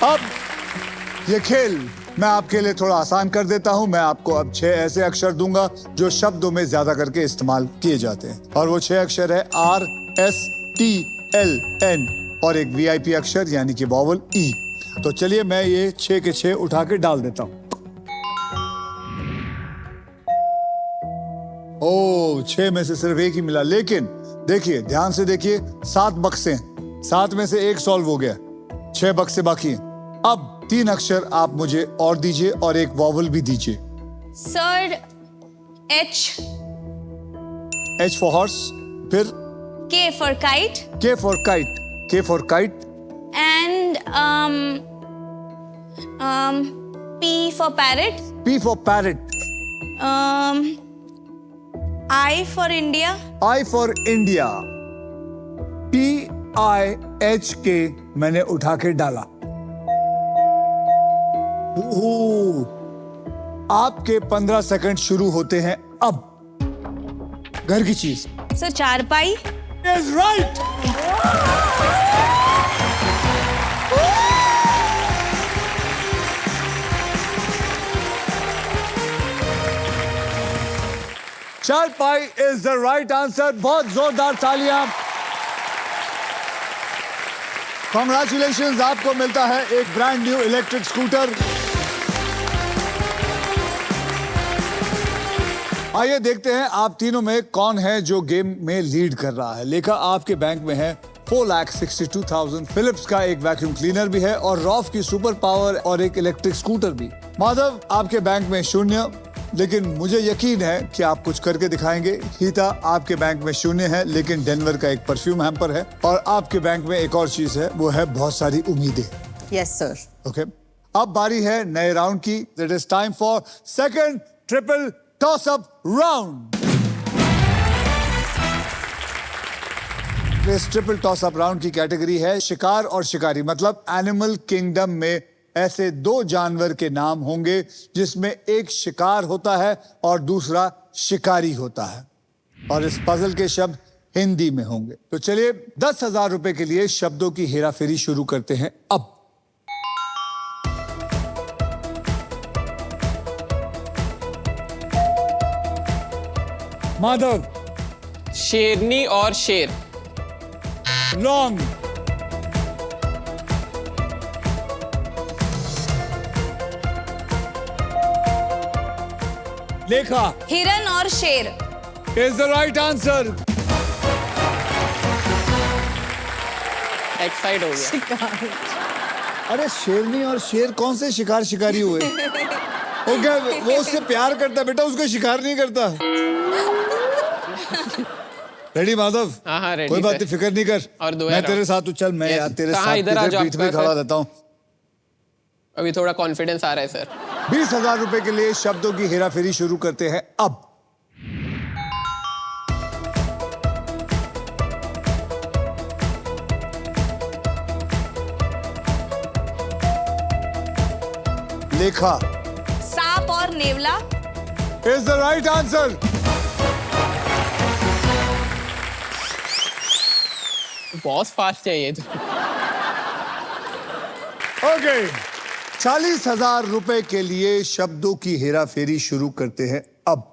अब ये खेल मैं आपके लिए थोड़ा आसान कर देता हूं। मैं आपको अब 6 ऐसे अक्षर दूंगा जो शब्दों में ज्यादा करके इस्तेमाल किए जाते हैं, और वो 6 अक्षर है RSTLN, और एक VIP अक्षर यानी कि वॉवल E। तो चलिए, मैं ये 6 के 6 उठा के डाल देता हूं। ओ, 6 में से सिर्फ एक ही मिला, लेकिन देखिए, ध्यान से देखिए, 7 बक्से हैं, 7 में से एक सॉल्व हो गया, 6 बक्से बाकी हैं। अब 3 अक्षर आप मुझे और दीजिए, और एक वॉवल भी दीजिए। सर, H फॉर हॉर्स, फिर K for kite, K for kite, K for kite, and P for parrot, P for parrot, I for India, I for India, PIHK मैंने उठा के डाला। ओह, आपके 15 सेकंड शुरू होते हैं अब। घर की चीज सर, चारपाई। Is right. चारपाई इज द राइट आंसर। बहुत जोरदार तालियां। कॉन्ग्रेचुलेशंस, आपको मिलता है एक ब्रांड न्यू इलेक्ट्रिक स्कूटर। आइए देखते हैं आप तीनों में कौन है जो गेम में लीड कर रहा है। लेखा, आपके बैंक में है 4,62,000, फिलिप्स का एक वैक्यूम क्लीनर भी है, और रॉफ की सुपर पावर और एक इलेक्ट्रिक स्कूटर भी। माधव, आपके बैंक में 0, लेकिन मुझे यकीन है कि आप कुछ करके दिखाएंगे। हीता, आपके बैंक में 0 है, लेकिन डेनवर का एक परफ्यूम हैम्पर है, और आपके बैंक में एक और चीज है, वो है बहुत सारी उम्मीदें। Yes sir. ओके, अब बारी है नए राउंड की। It is time for second triple toss up round. इस ट्रिपल टॉस अप राउंड की कैटेगरी है शिकार और शिकारी, मतलब एनिमल किंगडम में ऐसे 2 जानवर के नाम होंगे जिसमें एक शिकार होता है और दूसरा शिकारी होता है, और इस पजल के शब्द हिंदी में होंगे। तो चलिए, 10,000 रुपए के लिए शब्दों की हेराफेरी शुरू करते हैं अब। माधव, शेरनी और शेर। लॉन्ग, लेखा हिरन और शेर। Is the right answer. Exide हो गया। अरे शेरनी और शेर कौन से शिकार शिकारी हुए? वो क्या, वो उससे प्यार करता है बेटा, उसको शिकार नहीं करता। रेडी माधव? हाँ हाँ रेडी कोई बात सर। नहीं, फिक्र नहीं कर। और दो मैं यार तेरे साथ हूँ, चल मैं Yes. यार तेरे कहाँ साथ इधर आ तेरे जाओ बीच में आपका खड़ा सर। रहता हूँ। अभी थोड़ा कॉन्फिडेंस आ रहा है सर। 20,000 रुपए के लिए शब्दों की हेराफेरी शुरू करते हैं अब। लेखा सांप और नेवला। Is the right answer. बहुत फास्ट है ये तो। ओके, 40,000 रुपए के लिए शब्दों की हेराफेरी शुरू करते हैं अब।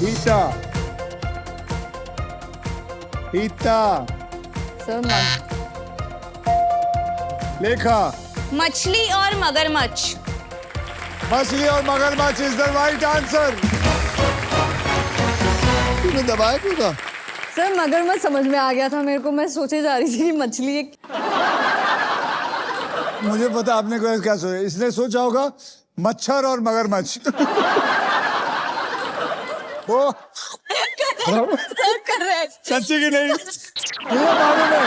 गीता, गीता, सर लेखा, मछली और मगरमच्छ। मछली और मगरमच्छ इज द राइट आंसर। तूने दबाया क्यों था? सर मगरमच्छ समझ में आ गया था मेरे को, मैं सोचे जा रही थी कि मछली एक। मुझे पता आपने क्या सोचा, इसने सोचा होगा मच्छर और मगरमच्छ। वो सच्ची की नहीं, मुझे मालूम है।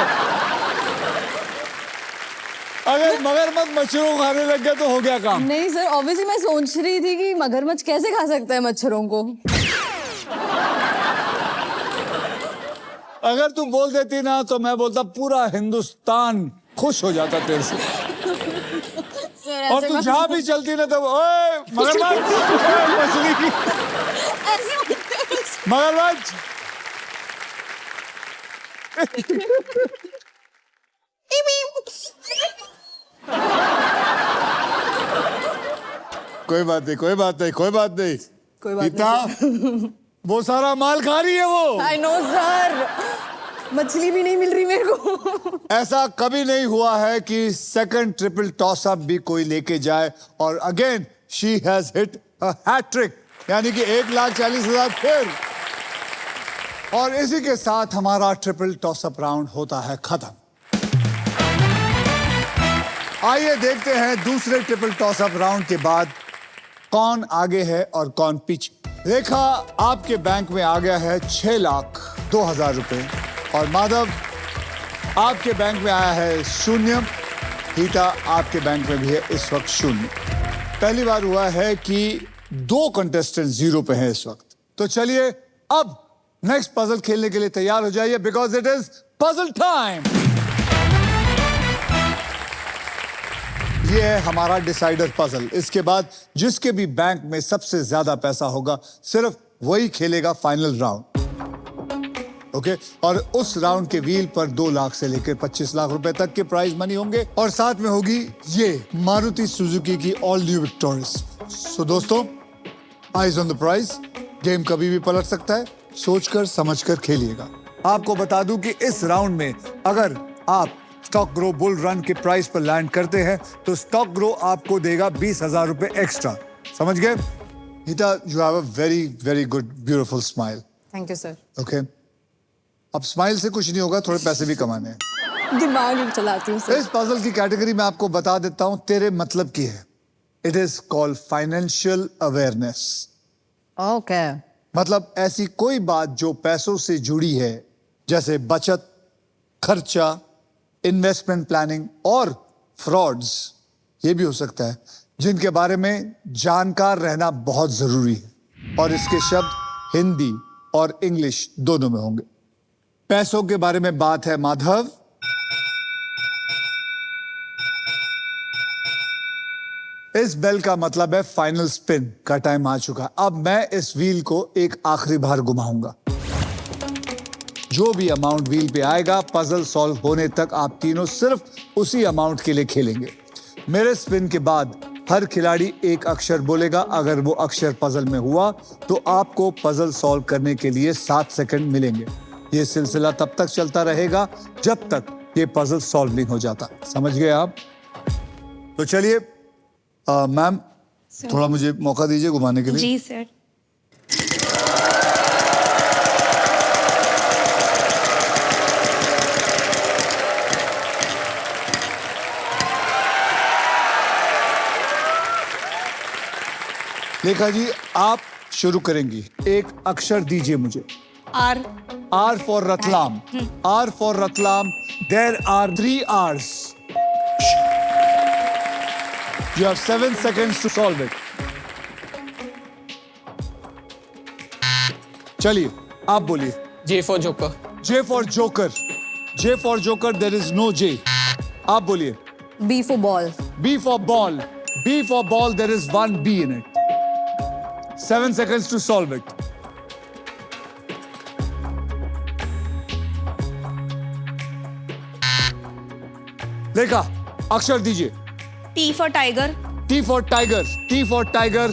अगर मगरमच्छ मच्छरों को खाने लग गया तो हो गया काम। नहीं सर, ऑब्वियसली मैं सोच रही थी कि मगरमच्छ कैसे खा सकता है मच्छरों को। अगर तू बोल देती ना तो मैं बोलता पूरा हिंदुस्तान खुश हो जाता तेरे से। सर और तू जहां भी चलती ना तो ओए मगरमच्छ, ओए मछली, मगरमच्छ। कोई बात नहीं, कोई बात नहीं, कोई बात नहीं। कोई बात गीता, वो सारा माल खा रही है वो। आई नो सर, मछली भी नहीं मिल रही मेरे को। ऐसा कभी नहीं हुआ है कि सेकंड ट्रिपल टॉस अप भी कोई लेके जाए और again she has hit a hattrick, यानी कि 1,40,000 फिर। और इसी के साथ हमारा ट्रिपल टॉस अप राउंड होता है खत्म। आइए देखते हैं दूसरे ट्रिपल टॉस अप राउंड के बाद कौन आगे है और कौन पीछे। रेखा, आपके बैंक में आ गया है 6,02,000 रुपए और माधव, आपके बैंक में आया है 0। गीता, आपके बैंक में भी है इस वक्त 0। पहली बार हुआ है कि 2 कंटेस्टेंट 0 पे हैं इस वक्त। तो चलिए अब नेक्स्ट पजल खेलने के लिए तैयार हो जाइए, because it is puzzle time. ये है हमारा डिसाइडर पजल। इसके बाद जिसके भी बैंक में सबसे ज्यादा पैसा होगा सिर्फ वही खेलेगा फाइनल राउंड। ओके, और उस राउंड के व्हील पर 2 लाख से लेकर 25 लाख रुपए तक के प्राइज मनी होंगे और साथ में होगी ये मारुति सुजुकी की ऑल न्यू विक्टोरियस। सो दोस्तों, eyes on the prize. Game कभी भी पलट सकता है, सोचकर समझकर खेलिएगा। आपको बता दूं कि इस राउंड में अगर आप स्टॉक ग्रो बुल रन के प्राइस पर लैंड करते हैं तो स्टॉक ग्रो आपको देगा 20,000 रुपए एक्स्ट्रा। समझ गए? Geeta, you have a very very good beautiful smile. Thank you sir. Okay, अब स्माइल से कुछ नहीं होगा, थोड़े पैसे भी कमाने हैं। दिमाग ही चलाती हूँ सर। इस पजल की कैटेगरी में आपको बता देता हूं, तेरे मतलब की है। It is called financial awareness. Okay. मतलब ऐसी कोई बात जो पैसों से जुड़ी है, जैसे बचत, खर्चा, इन्वेस्टमेंट प्लानिंग और फ्रॉड्स, ये भी हो सकता है, जिनके बारे में जानकार रहना बहुत जरूरी है। और इसके शब्द हिंदी और इंग्लिश दोनों में होंगे। पैसों के बारे में बात है माधव। इस बेल का मतलब है फाइनल स्पिन का टाइम आ चुका है। अब मैं इस व्हील को एक आखिरी बार घुमाऊंगा। जो भी अमाउंट व्हील पे आएगा, पजल सॉल्व होने तक आप तीनों सिर्फ उसी अमाउंट के लिए खेलेंगे। मेरे स्पिन के बाद हर खिलाड़ी एक अक्षर बोलेगा। अगर वो अक्षर पजल में हुआ तो आपको पजल सॉल्व करने के लिए 7 सेकंड मिलेंगे। ये सिलसिला तब तक चलता रहेगा जब तक ये पजल सॉल्व नहीं हो जाता। समझ गए आप? तो चलिए मैम थोड़ा मुझे मौका दीजिए घुमाने के लिए। जी सर। लेखा जी आप शुरू करेंगी, एक अक्षर दीजिए मुझे। Are. R for Ratlam. R for Ratlam. There are 3 R's. You have 7 seconds to solve it. चलिए आप बोलिए। J for Joker. J for Joker. J for Joker. There is no J. आप बोलिए। B for ball. B for ball. B for ball. There is 1 B in it. 7 seconds to solve it. लेखा अक्षर दीजिए। T for tiger. T for tiger. T for tiger.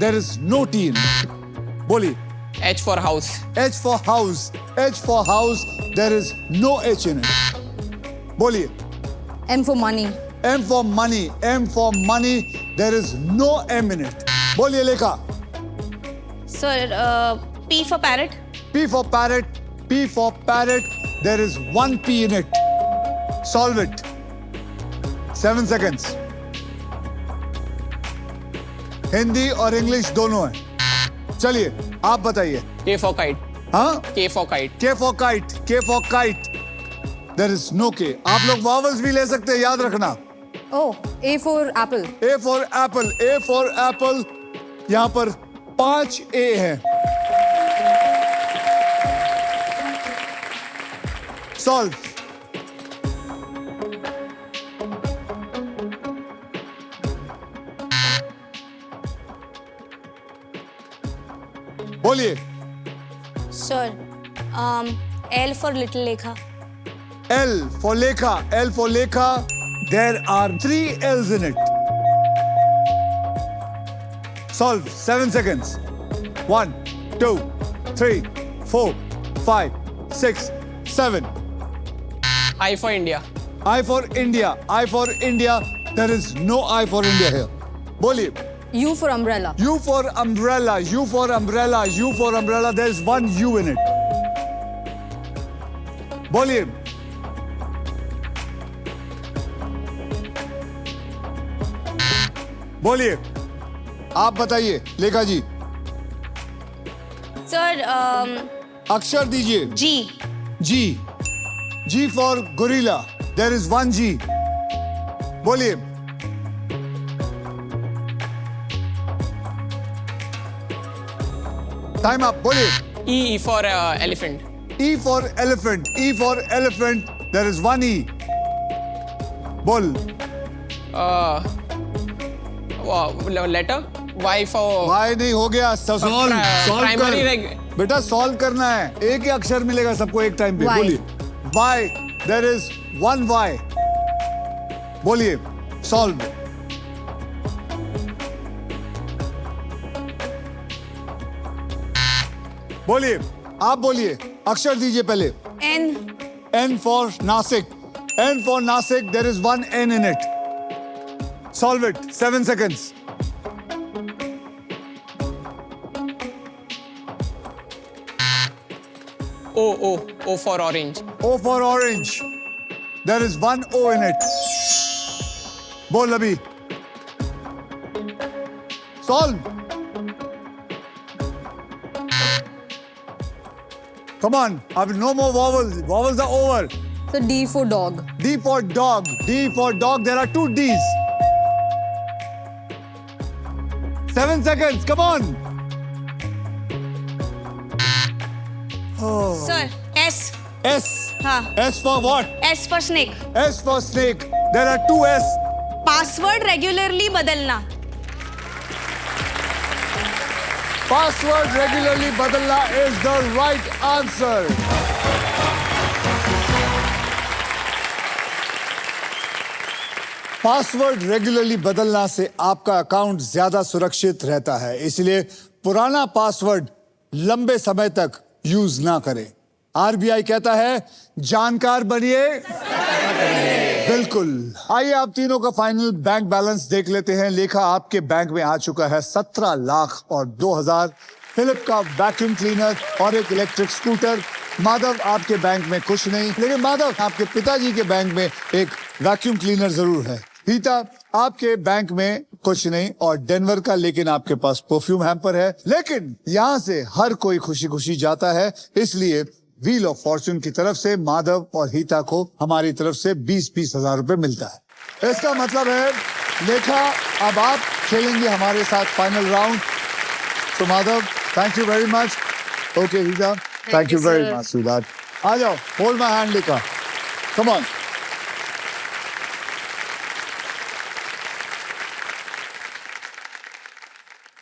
There is no T in it. बोलिए। H for house. H for house. H for house. There is no H in it. बोलिए। M for money. M for money. M for money. There is no M in it. बोलिए लेखा। Sir, P for parrot. P for parrot. P for parrot. There is 1 P in it. Solve it. 7 seconds. Hindi और इंग्लिश दोनों है। चलिए आप बताइए। K for kite. हाँ? K for kite. K for kite. K for kite. There is no K. आप लोग vowels भी ले सकते हैं, याद रखना। Oh, A for apple. A for apple. A for apple. यहाँ पर 5 A हैं। Solve. बोलिए। Sir, L for little lekha. L for lekha. L for lekha. There are 3 L's in it. Solve. 7 seconds. 1, 2, 3, 4, 5, 6, 7. I for India. I for India. I for India. There is no I for India here. बोलिए। U for umbrella. U for umbrella. U for umbrella. U for umbrella. There is 1 U in it. बोलिए। बोलिए। आप बताइए लेखा जी। Sir, अक्षर दीजिए। G. G. G for gorilla. There is 1 G. बोलिए। Time up. बोलिए। E for elephant. E for elephant. E for elephant. There is 1 E. बोल। Letter. Y for Y नहीं हो गया। सॉल्व primary कर। बेटा सॉल्व करना है। एक ही अक्षर मिलेगा सबको एक टाइम पे। Y. बोलिए। Y. There is 1 Y. बोलिए। सॉल्व। बोलिए। आप बोलिए। अक्षर दीजिए पहले। N. N for Nasik. N for Nasik. There is 1 N in it. Solve it. 7 seconds. O for orange. O for orange. There is 1 O in it. बोल अभी। Solve. Come on. अब no more vowels. Vowels are over. So D for dog. D for dog. D for dog. There are 2 D's. 7 seconds. Come on. Sir, S. S. हाँ. S for what? S for snake. S for snake. There are 2 S. Password regularly बदलना. Password regularly badalna is the right answer. Password regularly बदलना से आपका अकाउंट ज्यादा सुरक्षित रहता है, इसलिए पुराना पासवर्ड लंबे समय तक यूज ना करें। आरबीआई कहता है जानकार बनिए, बिल्कुल। आइए आप तीनों का फाइनल बैंक बैलेंस देख लेते हैं। लेखा, आपके बैंक में आ चुका है 17 लाख और 2,000। फिलिप का वैक्यूम क्लीनर और एक इलेक्ट्रिक स्कूटर। माधव, आपके बैंक में कुछ नहीं, लेकिन माधव, आपके पिताजी के बैंक में एक वैक्यूम क्लीनर जरूर है। रीता, आपके बैंक में कुछ नहीं और डेनवर का, लेकिन आपके पास परफ्यूम हैम्पर है। लेकिन यहाँ से हर कोई खुशी खुशी जाता है, इसलिए व्हील ऑफ फॉर्चून की तरफ से माधव और हीता को हमारी तरफ से 20-20 हजार रुपए मिलता है। इसका मतलब है लेखा, अब आप खेलेंगे हमारे साथ फाइनल राउंड। तो Madhav, thank you very much. Okay Heeta, thank you very much. सुधार, आ जाओ, hold my hand Lekha, come on.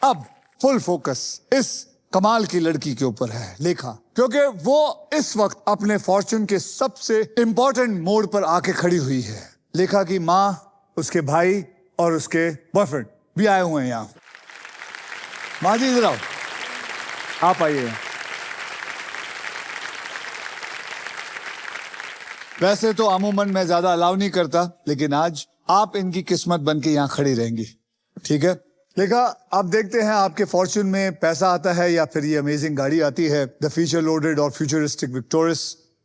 अब फुल फोकस इस कमाल की लड़की के ऊपर है लेखा, क्योंकि वो इस वक्त अपने फॉर्चून के सबसे इंपॉर्टेंट मोड़ पर आके खड़ी हुई है। लेखा की माँ, उसके भाई और उसके बॉयफ्रेंड भी आए हुए हैं यहाँ। माँ जी इधर आओ, आप आइए। वैसे तो अमूमन मैं ज्यादा अलाउ नहीं करता, लेकिन आज आप इनकी किस्मत बन के यहाँ खड़ी रहेंगी, ठीक है? लेखा, आप देखते हैं आपके फॉर्च्यून में पैसा आता है या फिर ये अमेजिंग गाड़ी आती है, द फीचर लोडेड और फ्यूचरिस्टिक विक्टोरियस।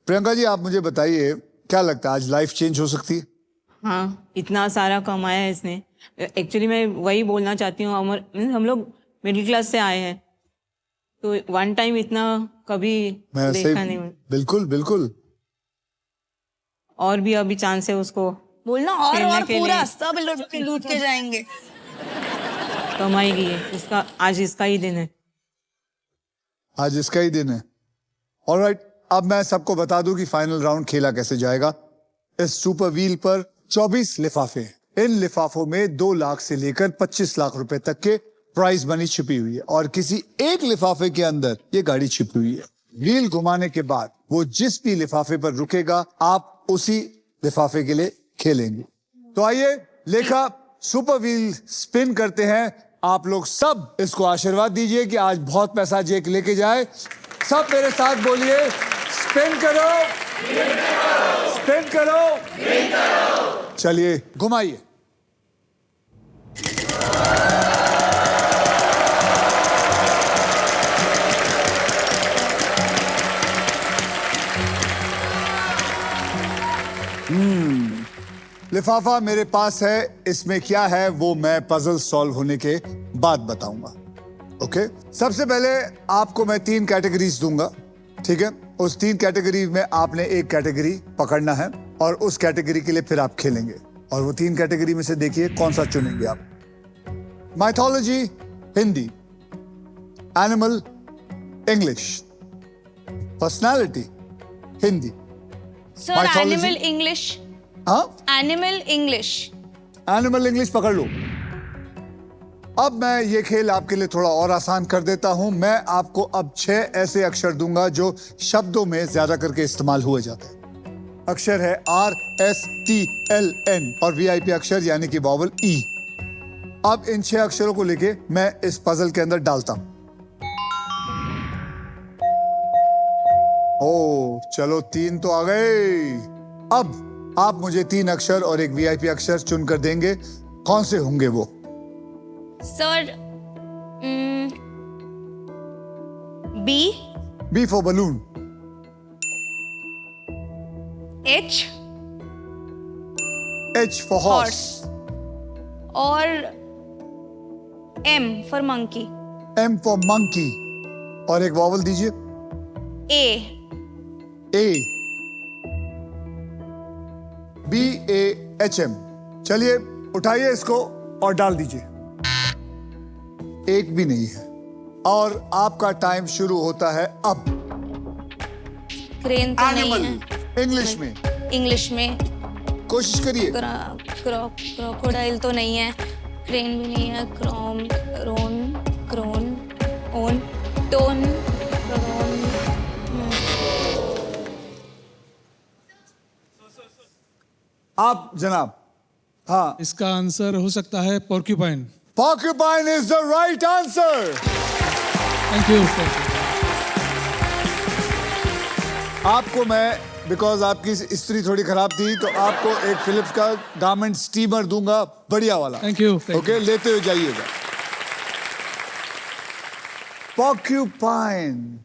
प्रियंका जी, आप मुझे बताइए, क्या लगता है आज लाइफ चेंज हो सकती है? हाँ, इतना सारा कमाया है इसने। एक्चुअली मैं वही बोलना चाहती हूँ, हम लोग मिडिल क्लास से आए हैं, तो वन टाइम इतना कभी देखा नहीं। बिल्कुल बिल्कुल। और भी अभी चांस है उसको बोलना, और पूरा सब लूट के जाएंगे। कमाएगी है इसका, आज इसका ही दिन है। आज इसका ही दिन है। ऑलराइट, अब मैं सबको बता दूं कि फाइनल राउंड खेला कैसे जाएगा। इस सुपर व्हील पर 24 लिफाफे हैं। इन लिफाफों में 2 लाख से लेकर 25 लाख रुपए तक के प्राइज मनी छिपी हुई है और किसी एक लिफाफे के अंदर ये गाड़ी छिपी हुई है। व्हील घुमाने के बाद वो जिस भी लिफाफे पर रुकेगा, आप उसी लिफाफे के लिए खेलेंगे। तो आइए लेखा, सुपर व्हील स्पिन करते हैं। आप लोग सब इसको आशीर्वाद दीजिए कि आज बहुत पैसा जेक लेके जाए। सब मेरे साथ बोलिए, स्पिन करो, स्पिन करो। चलिए घुमाइए। लिफाफा मेरे पास है, इसमें क्या है वो मैं पजल सॉल्व होने के बाद बताऊंगा। ओके, सबसे पहले आपको मैं 3 कैटेगरीज दूंगा, ठीक है? उस 3 कैटेगरी में आपने एक कैटेगरी पकड़ना है और उस कैटेगरी के लिए फिर आप खेलेंगे। और वो 3 कैटेगरी में से देखिए कौन सा चुनेंगे आप। Mythology Hindi, animal English, personality Hindi. Sir, animal English. हाँ, एनिमल इंग्लिश। एनिमल इंग्लिश पकड़ लो। अब मैं ये खेल आपके लिए थोड़ा और आसान कर देता हूं। मैं आपको अब 6 ऐसे अक्षर दूंगा जो शब्दों में ज्यादा करके इस्तेमाल हुए जाते हैं। अक्षर है RSTLN और VIP अक्षर यानी कि वॉवल E। अब इन 6 अक्षरों को लेके मैं इस पजल के अंदर डालता हूं। ओ चलो, 3 तो आ गए। अब आप मुझे 3 अक्षर और एक VIP अक्षर चुनकर देंगे, कौन से होंगे वो? Sir, B for balloon, H for horse, और M for monkey। M for monkey और एक वॉवल दीजिए। A BAHM। चलिए उठाइए इसको और डाल दीजिए। एक भी नहीं है और आपका टाइम शुरू होता है अब। क्रेन तो नहीं एनिमल है। इंग्लिश में, इंग्लिश में कोशिश करिए। क्रोकोडाइल तो नहीं है, क्रेन भी नहीं है, क्रोम, रोन, क्रोन, ओन, टोन, क्रोन। आप जनाब। हाँ, इसका आंसर हो सकता है porcupine. Porcupine is the right answer. Thank you. आपको मैं, बिकॉज आपकी स्त्री थोड़ी खराब थी, तो आपको एक फिलिप्स का गारमेंट स्टीमर दूंगा, बढ़िया वाला। Thank you, thank ओके, लेते हुए जाइएगा। पॉर्क्यूपाइन,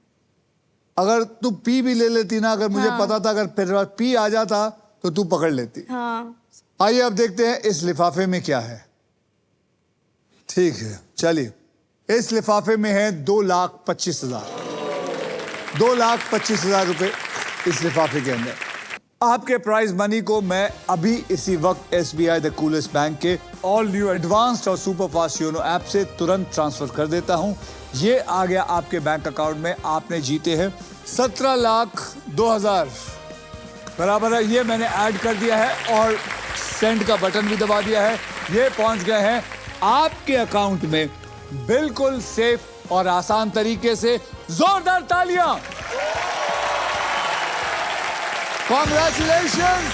अगर तू पी भी ले लेती ना, अगर मुझे पता था, अगर फिर पी आ जाता तो तू पकड़ लेती। हाँ आइए अब देखते हैं इस लिफाफे में क्या है। ठीक है, चलिए। इस लिफाफे में है 2,25,000, 2,25,000 रुपए इस लिफाफे के अंदर। आपके प्राइज मनी को मैं अभी इसी वक्त SBI द कूलेस्ट बैंक के ऑल न्यू एडवांस्ड और सुपर फास्ट योनो ऐप से तुरंत ट्रांसफर कर देता हूं। ये आ गया आपके बैंक अकाउंट में। आपने जीते हैं 17,02,000 बराबर है। ये मैंने ऐड कर दिया है और सेंड का बटन भी दबा दिया है। ये पहुंच गए हैं आपके अकाउंट में बिल्कुल सेफ और आसान तरीके से। जोरदार तालियां। कॉन्ग्रेचुलेशन,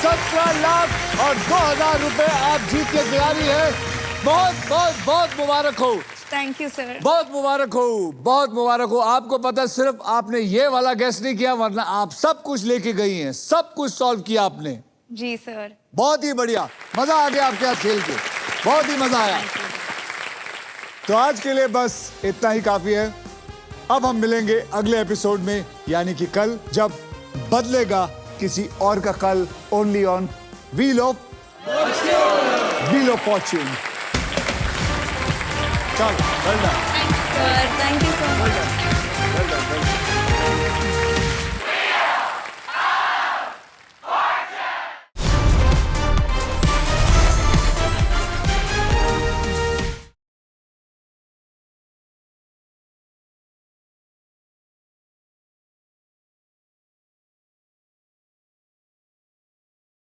17 लाख और 2,000 रुपए आप जीत के खिलाड़ी हैं। बहुत बहुत बहुत मुबारक हो। Thank you sir. बहुत मुबारक हो, बहुत मुबारक हो। आपको पता है, सिर्फ आपने ये वाला गेस नहीं किया, वरना आप सब कुछ लेके गई हैं, सब कुछ सॉल्व किया आपने। जी सर। बहुत ही बढ़िया, मजा आ गया आपके साथ खेल के, बहुत ही मजा आया। तो आज के लिए बस इतना ही काफी है। अब हम मिलेंगे अगले एपिसोड में, यानी कि कल, जब बदलेगा किसी और का कल, only on wheel of fortune. चल, thank you sir, thank you so much.